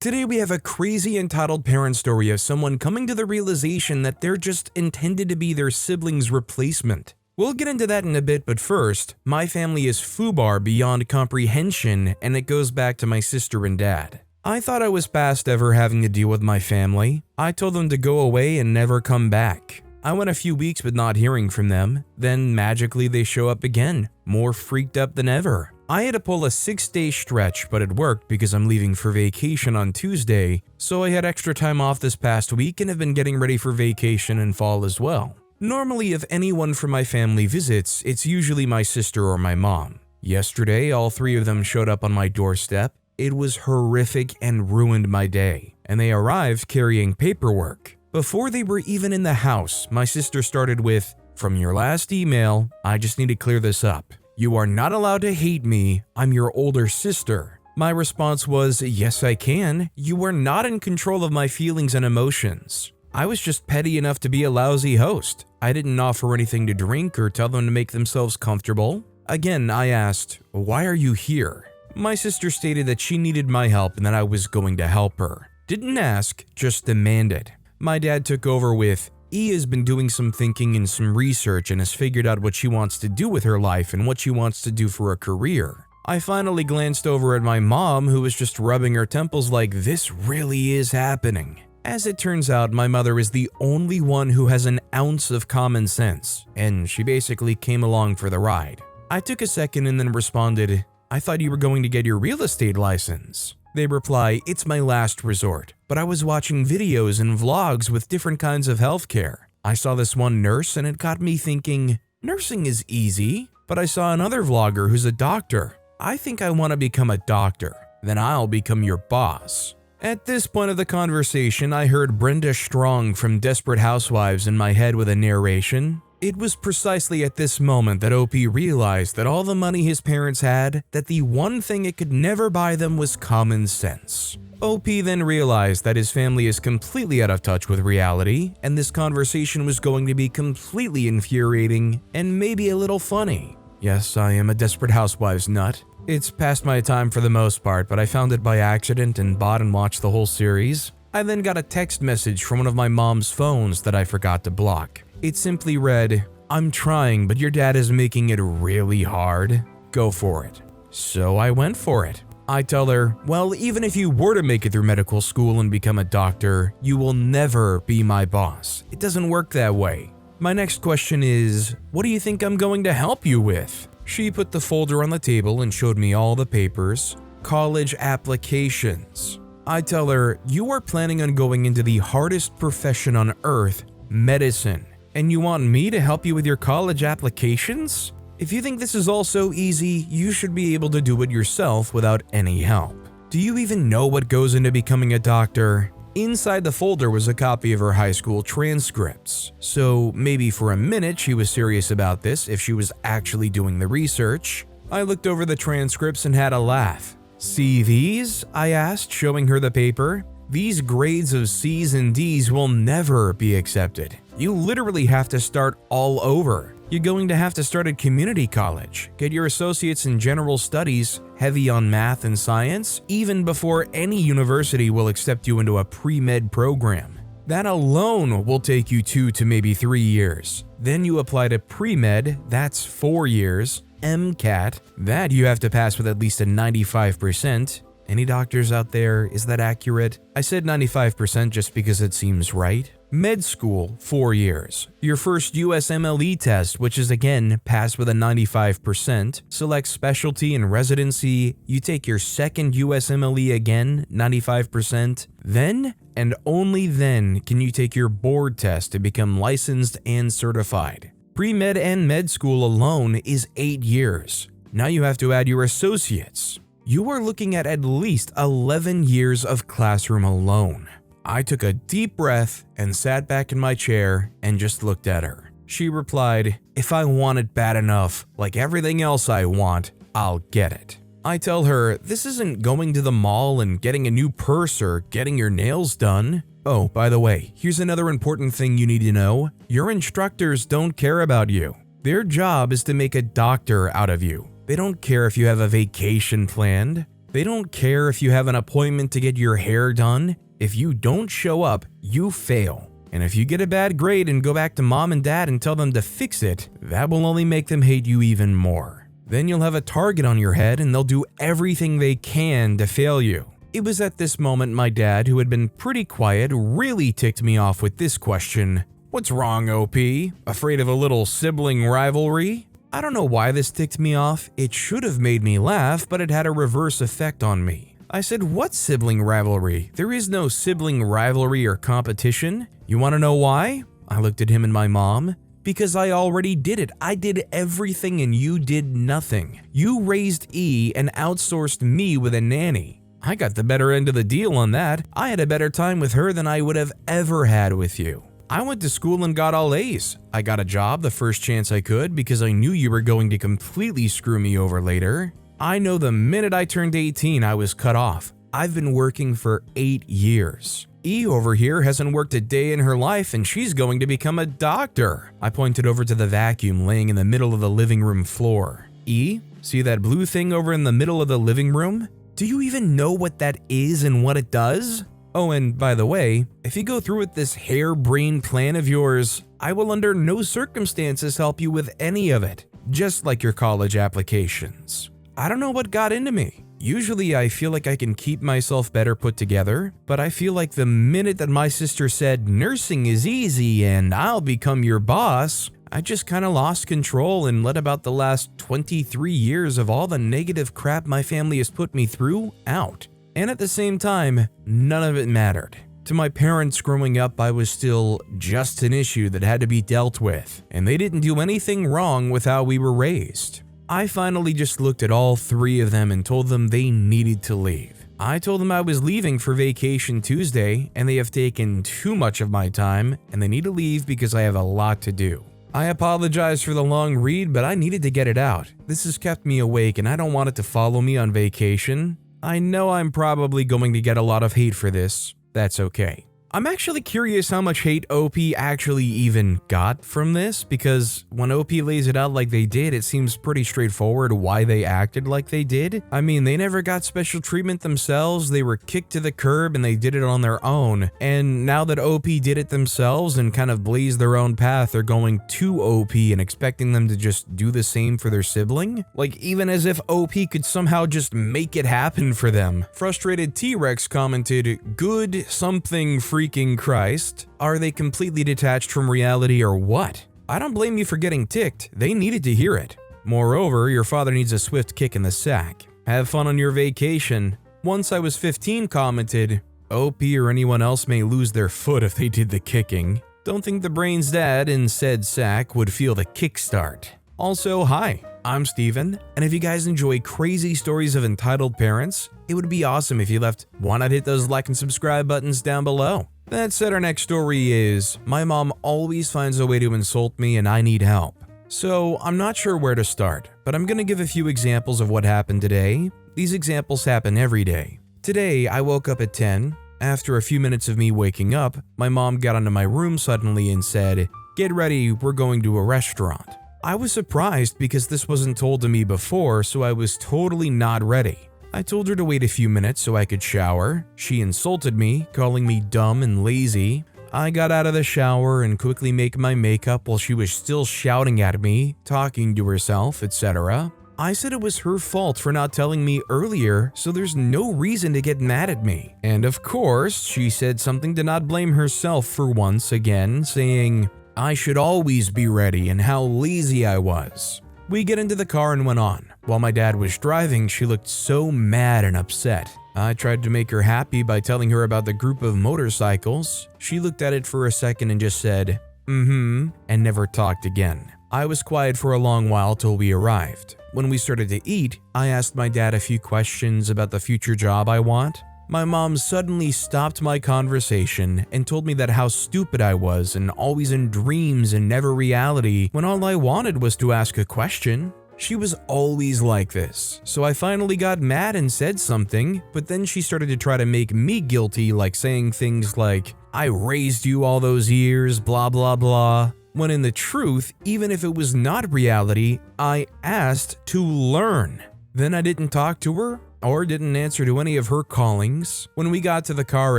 Today we have a crazy entitled parent story of someone coming to the realization that they're just intended to be their sibling's replacement. We'll get into that in a bit, but first, my family is FUBAR beyond comprehension, and it goes back to my sister and dad. I thought I was past ever having to deal with my family. I told them to go away and never come back. I went a few weeks with not hearing from them, then magically they show up again, more freaked up than ever. I had to pull a 6-day stretch, but it worked because I'm leaving for vacation on Tuesday, so I had extra time off this past week and have been getting ready for vacation and fall as well. Normally, if anyone from my family visits, it's usually my sister or my mom. Yesterday, all three of them showed up on my doorstep. It was horrific and ruined my day, and they arrived carrying paperwork. Before they were even in the house, my sister started with, "From your last email, I just need to clear this up. You are not allowed to hate me, I'm your older sister." My response was, "Yes, I can. You are not in control of my feelings and emotions. I was just petty enough to be a lousy host. I didn't offer anything to drink or tell them to make themselves comfortable." Again, I asked, "Why are you here?" My sister stated that she needed my help and that I was going to help her. Didn't ask, just demanded. My dad took over with, "E has been doing some thinking and some research and has figured out what she wants to do with her life and what she wants to do for a career." I finally glanced over at my mom, who was just rubbing her temples like, "This really is happening." As it turns out, my mother is the only one who has an ounce of common sense, and she basically came along for the ride. I took a second and then responded, "I thought you were going to get your real estate license." They reply, "It's my last resort, but I was watching videos and vlogs with different kinds of healthcare. I saw this one nurse and it got me thinking, nursing is easy, but I saw another vlogger who's a doctor. I think I want to become a doctor. Then I'll become your boss." At this point of the conversation, I heard Brenda Strong from Desperate Housewives in my head with a narration. It was precisely at this moment that OP realized that all the money his parents had, that the one thing it could never buy them was common sense. OP then realized that his family is completely out of touch with reality, and this conversation was going to be completely infuriating and maybe a little funny. Yes, I am a Desperate Housewives nut. It's past my time for the most part, but I found it by accident and bought and watched the whole series. I then got a text message from one of my mom's phones that I forgot to block. It simply read, "I'm trying, but your dad is making it really hard. Go for it." So I went for it. I tell her, "Well, even if you were to make it through medical school and become a doctor, you will never be my boss. It doesn't work that way. My next question is, what do you think I'm going to help you with?" She put the folder on the table and showed me all the papers. College applications. I tell her, "You are planning on going into the hardest profession on earth, medicine. And you want me to help you with your college applications? If you think this is all so easy, you should be able to do it yourself without any help. Do you even know what goes into becoming a doctor?" Inside the folder was a copy of her high school transcripts. So maybe for a minute she was serious about this if she was actually doing the research. I looked over the transcripts and had a laugh. "See these?" I asked, showing her the paper. "These grades of C's and D's will never be accepted. You literally have to start all over. You're going to have to start at community college, get your associates in general studies, heavy on math and science, even before any university will accept you into a pre-med program. That alone will take you 2 to maybe 3 years. Then you apply to pre-med, that's 4 years. MCAT, that you have to pass with at least a 95%. Any doctors out there, is that accurate? I said 95% just because it seems right. Med school, 4 years. Your first USMLE test, which is again passed with a 95%. Select specialty and residency. You take your second USMLE again, 95%. Then, and only then, can you take your board test to become licensed and certified. Pre-med and med school alone is 8 years. Now you have to add your associates. You are looking at least 11 years of classroom alone. I took a deep breath and sat back in my chair and just looked at her. She replied, "If I want it bad enough, like everything else I want, I'll get it." I tell her, "This isn't going to the mall and getting a new purse or getting your nails done. Oh, by the way, here's another important thing you need to know. Your instructors don't care about you. Their job is to make a doctor out of you. They don't care if you have a vacation planned. They don't care if you have an appointment to get your hair done. If you don't show up, you fail. And if you get a bad grade and go back to mom and dad and tell them to fix it, that will only make them hate you even more. Then you'll have a target on your head and they'll do everything they can to fail you. It was at this moment my dad, who had been pretty quiet, really ticked me off with this question. "What's wrong, OP? Afraid of a little sibling rivalry?" I don't know why this ticked me off. It should have made me laugh, but it had a reverse effect on me. I said, "What sibling rivalry? There is no sibling rivalry or competition. You want to know why?" I looked at him and my mom. "Because I already did it. I did everything and you did nothing. You raised E and outsourced me with a nanny. I got the better end of the deal on that. I had a better time with her than I would have ever had with you. I went to school and got all A's. I got a job the first chance I could because I knew you were going to completely screw me over later. I know the minute I turned 18, I was cut off. I've been working for 8 years. E over here hasn't worked a day in her life and she's going to become a doctor." I pointed over to the vacuum laying in the middle of the living room floor. "E, see that blue thing over in the middle of the living room? Do you even know what that is and what it does? Oh, and by the way, if you go through with this harebrained plan of yours, I will under no circumstances help you with any of it, just like your college applications." I don't know what got into me. Usually I feel like I can keep myself better put together, but I feel like the minute that my sister said nursing is easy and I'll become your boss, I just kind of lost control and let about the last 23 years of all the negative crap my family has put me through out. And at the same time, none of it mattered. To my parents growing up, I was still just an issue that had to be dealt with, and they didn't do anything wrong with how we were raised. I finally just looked at all 3 of them and told them they needed to leave. I told them I was leaving for vacation Tuesday, and they have taken too much of my time, and they need to leave because I have a lot to do. I apologize for the long read, but I needed to get it out. This has kept me awake and I don't want it to follow me on vacation. I know I'm probably going to get a lot of hate for this. That's okay. I'm actually curious how much hate OP actually even got from this, because when OP lays it out like they did, it seems pretty straightforward why they acted like they did. I mean, they never got special treatment themselves, they were kicked to the curb and they did it on their own. And now that OP did it themselves and kind of blazed their own path, they're going to OP and expecting them to just do the same for their sibling? Like, even as if OP could somehow just make it happen for them. Frustrated T-Rex commented, "Good something freaking Christ. Are they completely detached from reality or what?" I don't blame you for getting ticked. They needed to hear it. Moreover, your father needs a swift kick in the sack. Have fun on your vacation. Once I was 15 commented, "OP or anyone else may lose their foot if they did the kicking. Don't think the brain's dad in said sack would feel the kickstart." Also, hi, I'm Steven, and if you guys enjoy crazy stories of entitled parents, it would be awesome if you left. Why not hit those like and subscribe buttons down below? That said, our next story is, my mom always finds a way to insult me and I need help. So I'm not sure where to start, but I'm gonna give a few examples of what happened today. These examples happen every day. Today, I woke up at 10. After a few minutes of me waking up, my mom got into my room suddenly and said, "Get ready, we're going to a restaurant." I was surprised because this wasn't told to me before, so I was totally not ready. I told her to wait a few minutes so I could shower. She insulted me, calling me dumb and lazy. I got out of the shower and quickly make my makeup while she was still shouting at me, talking to herself, etc. I said it was her fault for not telling me earlier, so there's no reason to get mad at me. And of course, she said something to not blame herself for once again, saying I should always be ready and how lazy I was. We get into the car and went on. While my dad was driving, she looked so mad and upset. I tried to make her happy by telling her about the group of motorcycles. She looked at it for a second and just said, and never talked again. I was quiet for a long while till we arrived. When we started to eat, I asked my dad a few questions about the future job I want. My mom suddenly stopped my conversation and told me that how stupid I was and always in dreams and never reality when all I wanted was to ask a question. She was always like this, so I finally got mad and said something, but then she started to try to make me guilty, like saying things like, I raised you all those years, blah blah blah. When in the truth, even if it was not reality, I asked to learn. Then I didn't talk to her. or didn't answer to any of her callings. When we got to the car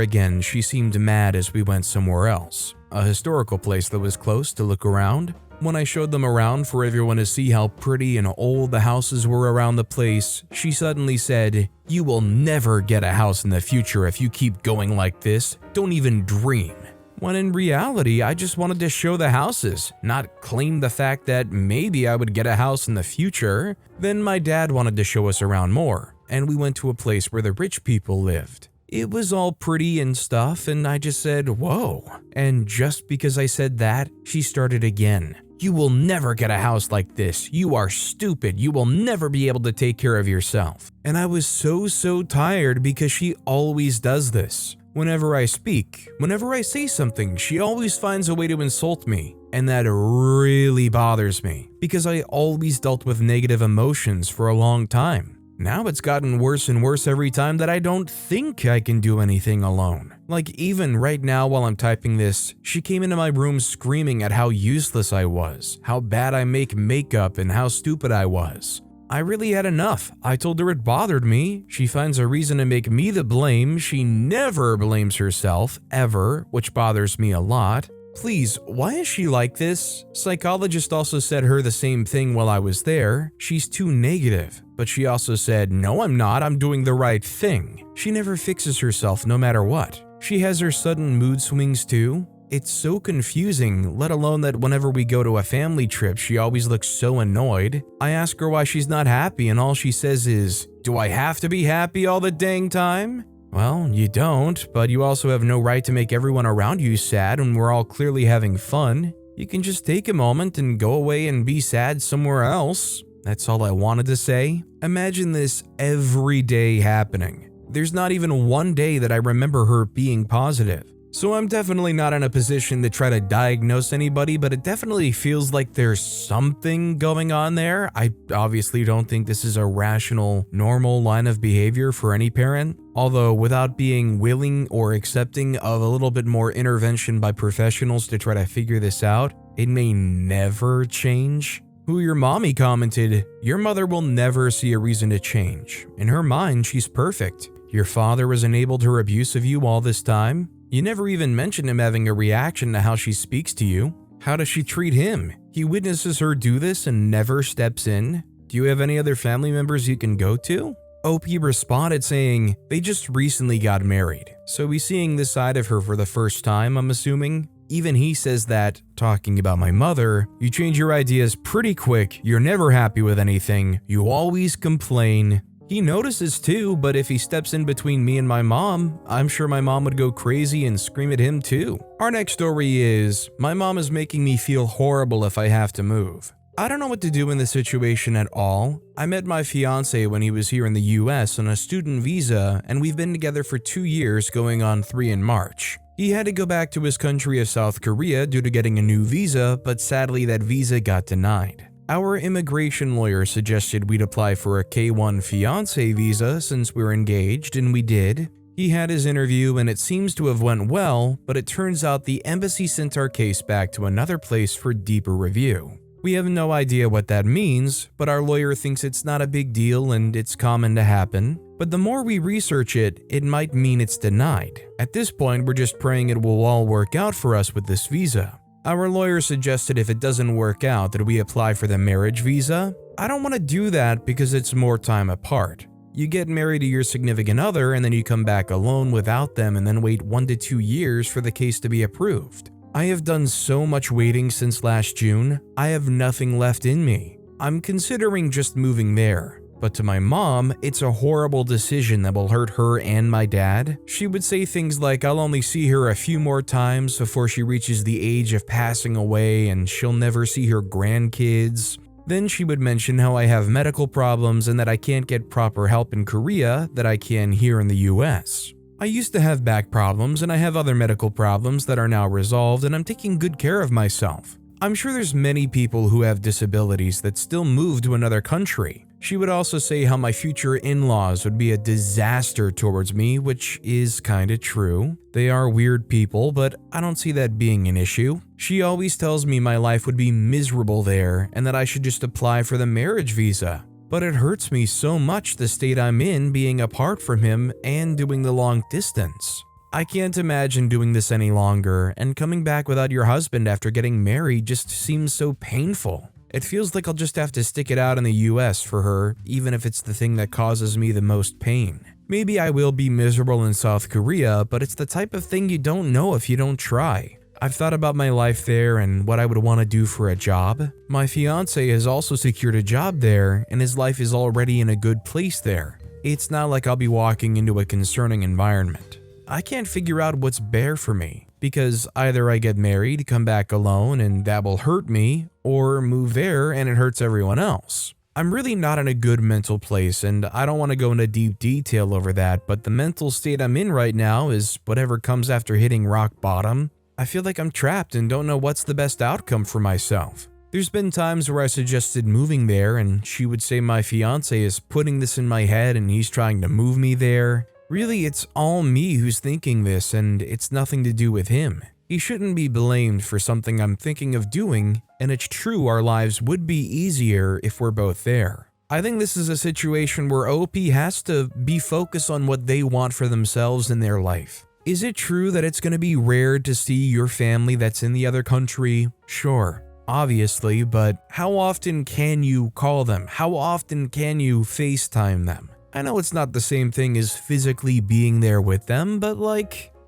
again, she seemed mad as we went somewhere else, a historical place that was close, to look around. When I showed them around for everyone to see how pretty and old the houses were around the place, she suddenly said, "You will never get a house in the future if you keep going like this. Don't even dream." When in reality, I just wanted to show the houses, not claim the fact that maybe I would get a house in the future. Then my dad wanted to show us around more, and we went to a place where the rich people lived. It was all pretty and stuff, and I just said, "Whoa." And just because I said that, she started again. "You will never get a house like this. You are stupid. You will never be able to take care of yourself." And I was so tired because she always does this. Whenever I speak, whenever I say something, she always finds a way to insult me. And that really bothers me because I always dealt with negative emotions for a long time. Now it's gotten worse and worse every time that I don't think I can do anything alone. Like even right now while I'm typing this, she came into my room screaming at how useless I was, how bad I make makeup, and how stupid I was. I really had enough. I told her it bothered me. She finds a reason to make me the blame. She never blames herself, ever, which bothers me a lot. Please, why is she like this? Psychologist also said her the same thing while I was there. She's too negative. But she also said, "No, I'm not. I'm doing the right thing." She never fixes herself no matter what. She has her sudden mood swings too. It's so confusing, let alone that whenever we go to a family trip, she always looks so annoyed. I ask her why she's not happy, and all she says is, "Do I have to be happy all the dang time?" Well, you don't, but you also have no right to make everyone around you sad when we're all clearly having fun. You can just take a moment and go away and be sad somewhere else. That's all I wanted to say. Imagine this every day happening. There's not even one day that I remember her being positive. So I'm definitely not in a position to try to diagnose anybody, but it definitely feels like there's something going on there. I obviously don't think this is a rational, normal line of behavior for any parent. Although without being willing or accepting of a little bit more intervention by professionals to try to figure this out, it may never change. Who Your Mommy commented, "Your mother will never see a reason to change. In her mind, she's perfect. Your father has enabled her abuse of you all this time. You never even mentioned him having a reaction to how she speaks to you. How does she treat him? He witnesses her do this and never steps in. Do you have any other family members you can go to?" OP responded saying, "They just recently got married, so he's seeing this side of her for the first time, I'm assuming." Even he says that, talking about my mother, "You change your ideas pretty quick, you're never happy with anything, you always complain." He notices too, but if he steps in between me and my mom, I'm sure my mom would go crazy and scream at him too. Our next story is, "My mom is making me feel horrible if I have to move." I don't know what to do in this situation at all. I met my fiance when he was here in the US on a student visa, and we've been together for 2 years, going on 3 in March. He had to go back to his country of South Korea due to getting a new visa, but sadly that visa got denied. Our immigration lawyer suggested we'd apply for a K-1 fiancé visa since we're engaged, and we did. He had his interview and it seems to have went well, but it turns out the embassy sent our case back to another place for deeper review. We have no idea what that means, but our lawyer thinks it's not a big deal and it's common to happen. But the more we research it, it might mean it's denied. At this point, we're just praying it will all work out for us with this visa. Our lawyer suggested if it doesn't work out that we apply for the marriage visa. I don't want to do that because it's more time apart. You get married to your significant other and then you come back alone without them and then wait 1 to 2 years for the case to be approved. I have done so much waiting since last June, I have nothing left in me. I'm considering just moving there. But to my mom, it's a horrible decision that will hurt her and my dad. She would say things like I'll only see her a few more times before she reaches the age of passing away and she'll never see her grandkids. Then she would mention how I have medical problems and that I can't get proper help in Korea that I can here in the US. I used to have back problems and I have other medical problems that are now resolved and I'm taking good care of myself. I'm sure there's many people who have disabilities that still move to another country. She would also say how my future in-laws would be a disaster towards me, which is kinda true. They are weird people, but I don't see that being an issue. She always tells me my life would be miserable there and that I should just apply for the marriage visa. but it hurts me so much the state I'm in being apart from him and doing the long distance. I can't imagine doing this any longer, and coming back without your husband after getting married just seems so painful. It feels like I'll just have to stick it out in the US for her, even if it's the thing that causes me the most pain. Maybe I will be miserable in South Korea, but it's the type of thing you don't know if you don't try. I've thought about my life there and what I would want to do for a job. My fiance has also secured a job there, and his life is already in a good place there. It's not like I'll be walking into a concerning environment. I can't figure out what's bare for me, because either I get married, come back alone, and that will hurt me, or move there and it hurts everyone else. I'm really not in a good mental place, and I don't want to go into deep detail over that, but the mental state I'm in right now is whatever comes after hitting rock bottom. I feel like I'm trapped and don't know what's the best outcome for myself. There's been times where I suggested moving there, and she would say my fiance is putting this in my head and he's trying to move me there. Really, it's all me who's thinking this, and it's nothing to do with him. He shouldn't be blamed for something I'm thinking of doing, and it's true our lives would be easier if we're both there. I think this is a situation where OP has to be focused on what they want for themselves in their life. Is it true that it's going to be rare to see your family that's in the other country? Sure, obviously, but how often can you call them? How often can you FaceTime them? I know it's not the same thing as physically being there with them, but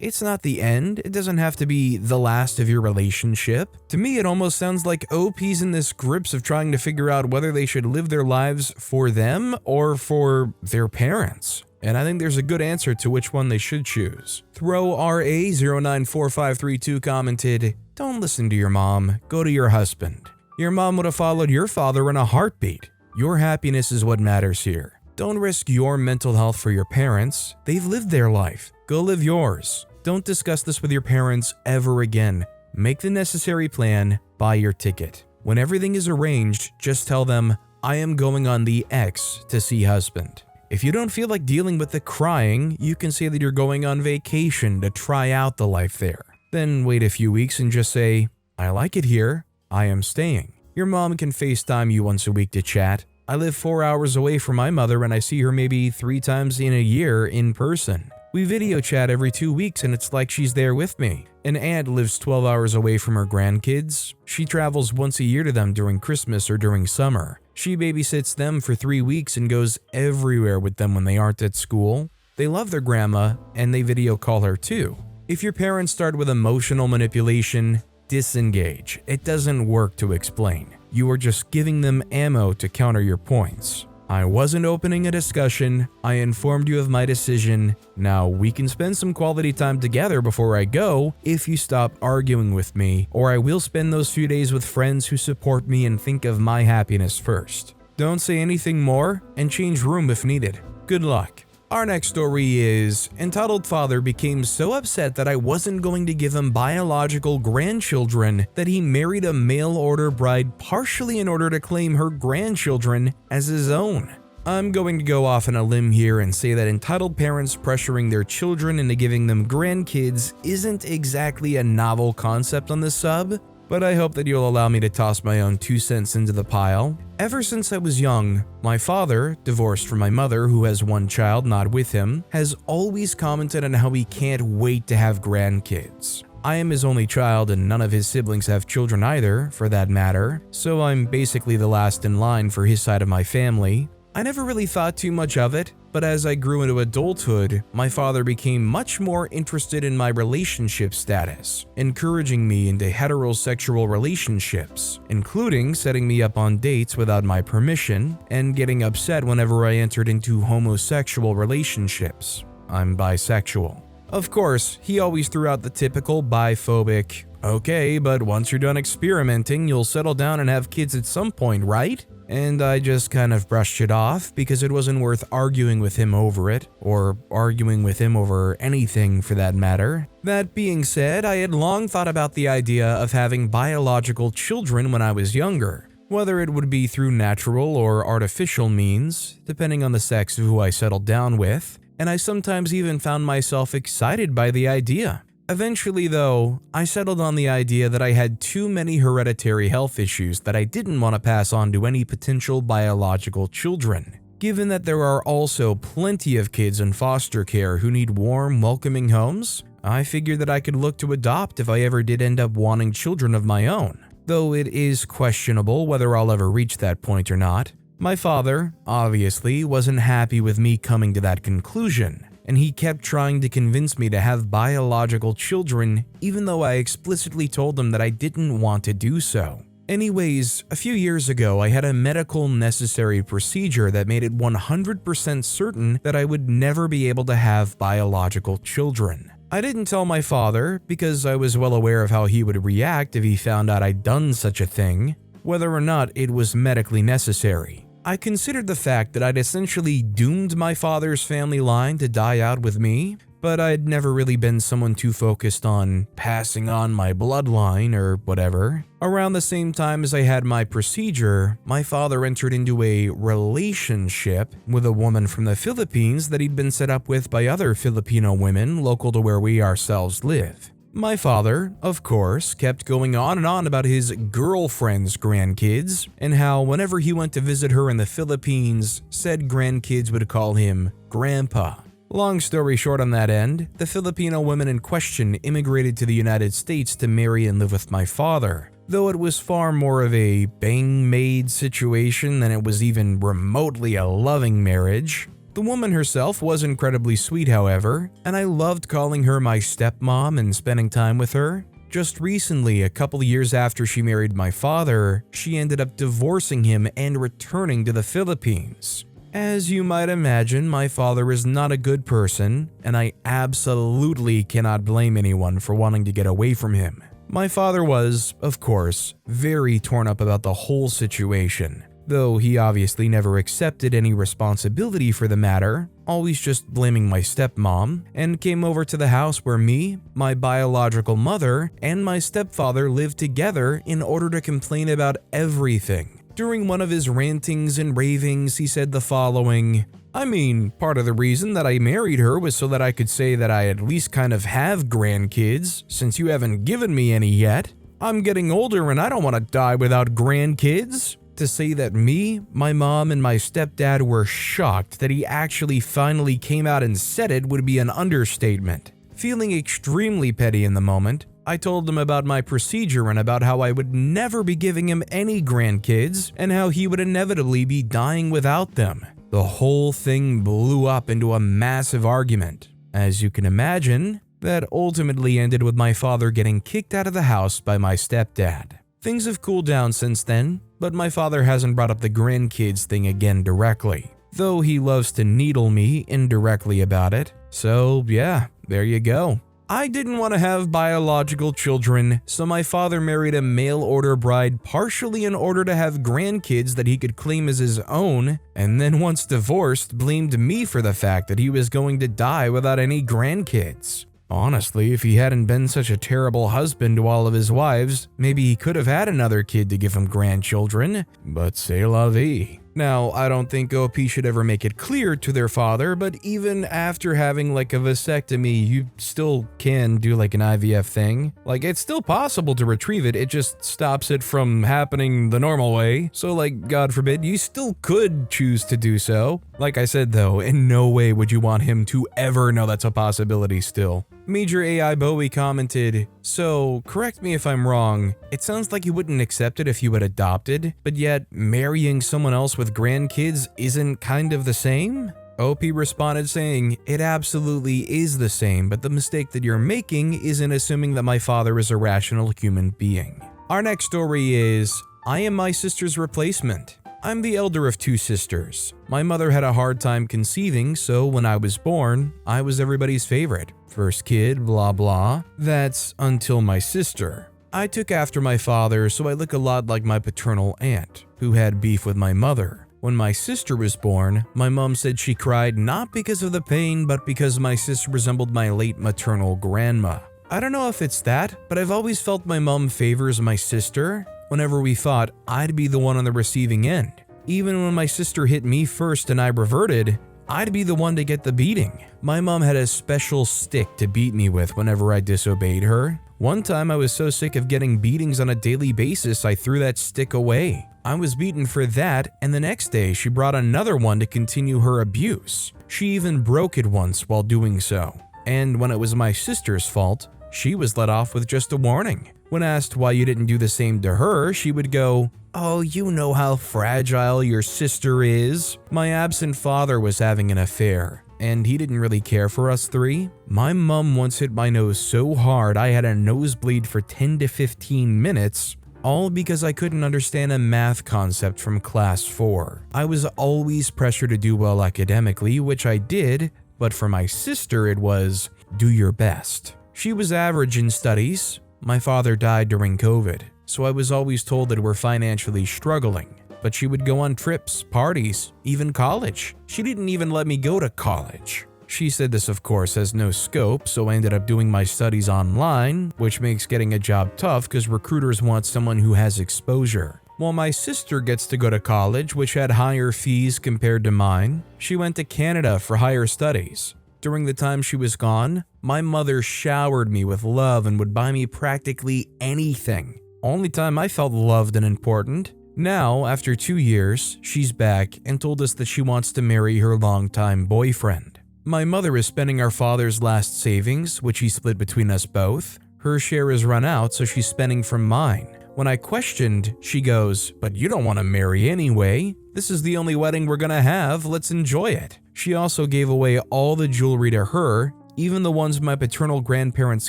it's not the end. It doesn't have to be the last of your relationship. To me, it almost sounds like OP's in this grips of trying to figure out whether they should live their lives for them or for their parents. And I think there's a good answer to which one they should choose. ThrowRA094532 commented, "Don't listen to your mom, go to your husband. Your mom would have followed your father in a heartbeat. Your happiness is what matters here. Don't risk your mental health for your parents. They've lived their life. Go live yours. Don't discuss this with your parents ever again. Make the necessary plan, buy your ticket. When everything is arranged, just tell them, I am going on the X to see husband. If you don't feel like dealing with the crying, you can say that you're going on vacation to try out the life there. Then wait a few weeks and just say, I like it here, I am staying. Your mom can FaceTime you once a week to chat. I live 4 hours away from my mother and I see her maybe 3 times in a year in person. We video chat every 2 weeks and it's like she's there with me. An aunt lives 12 hours away from her grandkids. She travels once a year to them during Christmas or during summer. She babysits them for 3 weeks and goes everywhere with them when they aren't at school. They love their grandma and they video call her too. If your parents start with emotional manipulation, disengage. It doesn't work to explain. You are just giving them ammo to counter your points. I wasn't opening a discussion. I informed you of my decision. Now we can spend some quality time together before I go if you stop arguing with me, or I will spend those few days with friends who support me and think of my happiness first. Don't say anything more and change room if needed. Good luck. Our next story is, entitled father became so upset that I wasn't going to give him biological grandchildren that he married a mail-order bride partially in order to claim her grandchildren as his own. I'm going to go off on a limb here and say that entitled parents pressuring their children into giving them grandkids isn't exactly a novel concept on the sub, but I hope that you'll allow me to toss my own 2 cents into the pile. Ever since I was young, my father, divorced from my mother who has 1 child not with him, has always commented on how he can't wait to have grandkids. I am his only child and none of his siblings have children either, for that matter, so I'm basically the last in line for his side of my family. I never really thought too much of it, but as I grew into adulthood, my father became much more interested in my relationship status, encouraging me into heterosexual relationships, including setting me up on dates without my permission, and getting upset whenever I entered into homosexual relationships. I'm bisexual. Of course, he always threw out the typical biphobic, okay, but once you're done experimenting, you'll settle down and have kids at some point, right? And I just kind of brushed it off because it wasn't worth arguing with him over it, or arguing with him over anything for that matter. That being said, I had long thought about the idea of having biological children when I was younger, whether it would be through natural or artificial means, depending on the sex of who I settled down with, and I sometimes even found myself excited by the idea. Eventually though, I settled on the idea that I had too many hereditary health issues that I didn't want to pass on to any potential biological children. Given that there are also plenty of kids in foster care who need warm, welcoming homes, I figured that I could look to adopt if I ever did end up wanting children of my own. Though it is questionable whether I'll ever reach that point or not. My father, obviously, wasn't happy with me coming to that conclusion, and he kept trying to convince me to have biological children even though I explicitly told him that I didn't want to do so. Anyways, a few years ago I had a medical necessary procedure that made it 100% certain that I would never be able to have biological children. I didn't tell my father because I was well aware of how he would react if he found out I'd done such a thing, whether or not it was medically necessary. I considered the fact that I'd essentially doomed my father's family line to die out with me, but I'd never really been someone too focused on passing on my bloodline or whatever. Around the same time as I had my procedure, my father entered into a relationship with a woman from the Philippines that he'd been set up with by other Filipino women local to where we ourselves live. My father, of course, kept going on and on about his girlfriend's grandkids and how whenever he went to visit her in the Philippines, said grandkids would call him Grandpa. Long story short on that end, the Filipino women in question immigrated to the United States to marry and live with my father. Though it was far more of a bang-maid situation than it was even remotely a loving marriage. The woman herself was incredibly sweet, however, and I loved calling her my stepmom and spending time with her. Just recently, a couple years after she married my father, she ended up divorcing him and returning to the Philippines. As you might imagine, my father is not a good person, and I absolutely cannot blame anyone for wanting to get away from him. My father was, of course, very torn up about the whole situation. Though he obviously never accepted any responsibility for the matter, always just blaming my stepmom, and came over to the house where me, my biological mother, and my stepfather lived together in order to complain about everything. During one of his rantings and ravings, he said the following: "I mean, part of the reason that I married her was so that I could say that I at least kind of have grandkids, since you haven't given me any yet. I'm getting older and I don't want to die without grandkids." To say that me, my mom, and my stepdad were shocked that he actually finally came out and said it would be an understatement. Feeling extremely petty in the moment, I told him about my procedure and about how I would never be giving him any grandkids and how he would inevitably be dying without them. The whole thing blew up into a massive argument, as you can imagine, that ultimately ended with my father getting kicked out of the house by my stepdad. Things have cooled down since then, but my father hasn't brought up the grandkids thing again directly, though he loves to needle me indirectly about it. So yeah, there you go. I didn't want to have biological children, so my father married a mail-order bride partially in order to have grandkids that he could claim as his own, and then once divorced, blamed me for the fact that he was going to die without any grandkids. Honestly, if he hadn't been such a terrible husband to all of his wives, maybe he could have had another kid to give him grandchildren, but c'est la vie. Now, I don't think OP should ever make it clear to their father, but even after having like a vasectomy, you still can do like an IVF thing. Like, it's still possible to retrieve it, it just stops it from happening the normal way. So like, God forbid, you still could choose to do so. Like I said though, in no way would you want him to ever know that's a possibility still. Major AI Bowie commented, "So, correct me if I'm wrong, it sounds like you wouldn't accept it if you had adopted, but yet marrying someone else with grandkids isn't kind of the same?" OP responded saying, "It absolutely is the same, but the mistake that you're making is in assuming that my father is a rational human being." Our next story is, I am my sister's replacement. I'm the elder of two sisters. My mother had a hard time conceiving, so when I was born, I was everybody's favorite. First kid, blah blah. That's until my sister. I took after my father, so I look a lot like my paternal aunt, who had beef with my mother. When my sister was born, my mom said she cried not because of the pain, but because my sister resembled my late maternal grandma. I don't know if it's that, but I've always felt my mom favors my sister. Whenever we fought, I'd be the one on the receiving end. Even when my sister hit me first and I reverted, I'd be the one to get the beating. My mom had a special stick to beat me with whenever I disobeyed her. One time I was so sick of getting beatings on a daily basis I threw that stick away. I was beaten for that, and the next day she brought another one to continue her abuse. She even broke it once while doing so. And when it was my sister's fault, she was let off with just a warning. When asked why you didn't do the same to her, she would go, "Oh, you know how fragile your sister is." My absent father was having an affair, and he didn't really care for us three. My mom once hit my nose so hard I had a nosebleed for 10 to 15 minutes, all because I couldn't understand a math concept from class 4. I was always pressured to do well academically, which I did, but for my sister it was, do your best. She was average in studies. My father died during COVID, so I was always told that we're financially struggling. But she would go on trips, parties, even college. She didn't even let me go to college. She said this, of course, has no scope, so I ended up doing my studies online, which makes getting a job tough because recruiters want someone who has exposure. While my sister gets to go to college, which had higher fees compared to mine, she went to Canada for higher studies. During the time she was gone, my mother showered me with love and would buy me practically anything. Only time I felt loved and important. Now, after 2 years, she's back and told us that she wants to marry her longtime boyfriend. My mother is spending our father's last savings, which he split between us both. Her share is run out, so she's spending from mine. When I questioned, she goes, "But you don't want to marry anyway. This is the only wedding we're gonna have, let's enjoy it." She also gave away all the jewelry to her, even the ones my paternal grandparents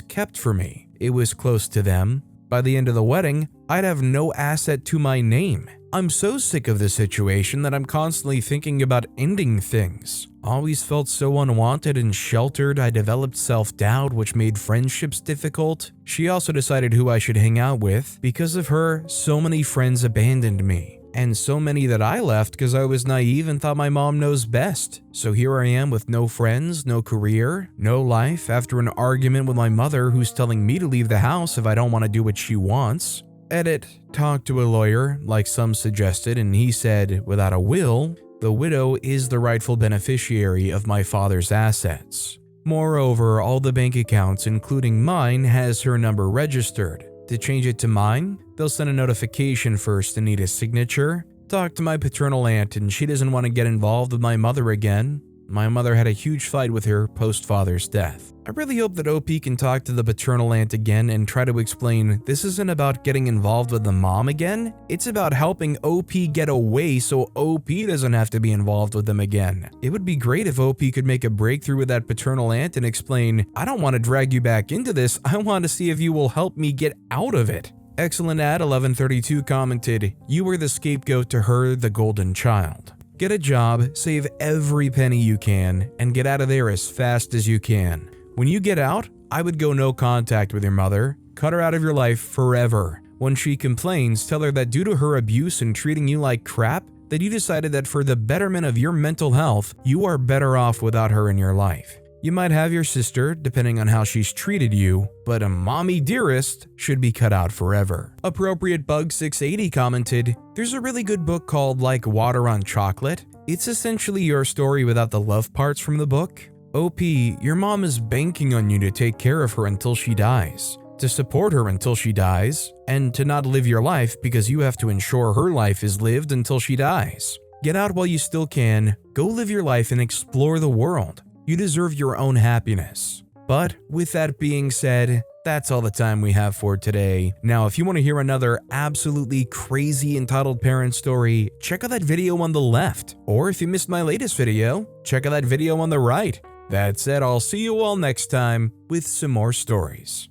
kept for me. It was close to them. By the end of the wedding, I'd have no asset to my name. I'm so sick of this situation that I'm constantly thinking about ending things. Always felt so unwanted and sheltered, I developed self-doubt, which made friendships difficult. She also decided who I should hang out with. Because of her, so many friends abandoned me. And so many that I left because I was naive and thought my mom knows best. So here I am with no friends, no career, no life after an argument with my mother who's telling me to leave the house if I don't want to do what she wants. Edit, talk to a lawyer, like some suggested, and he said, without a will, the widow is the rightful beneficiary of my father's assets. Moreover, all the bank accounts, including mine, has her number registered. To change it to mine, they'll send a notification first and need a signature. Talk to my paternal aunt and she doesn't want to get involved with my mother again. My mother had a huge fight with her post-father's death. I really hope that OP can talk to the paternal aunt again and try to explain this isn't about getting involved with the mom again, it's about helping OP get away so OP doesn't have to be involved with them again. It would be great if OP could make a breakthrough with that paternal aunt and explain, I don't want to drag you back into this, I want to see if you will help me get out of it. Excellent ad 1132 commented, you were the scapegoat to her, the golden child. Get a job, save every penny you can, and get out of there as fast as you can. When you get out, I would go no contact with your mother, cut her out of your life forever. When she complains, tell her that due to her abuse and treating you like crap, that you decided that for the betterment of your mental health, you are better off without her in your life. You might have your sister, depending on how she's treated you, but a mommy dearest should be cut out forever. Appropriate Bug 680 commented, there's a really good book called Like Water on Chocolate. It's essentially your story without the love parts from the book. OP, your mom is banking on you to take care of her until she dies, to support her until she dies, and to not live your life because you have to ensure her life is lived until she dies. Get out while you still can, go live your life and explore the world. You deserve your own happiness. But with that being said, that's all the time we have for today. Now, if you want to hear another absolutely crazy entitled parent story, check out that video on the left. Or if you missed my latest video, check out that video on the right. That said, I'll see you all next time with some more stories.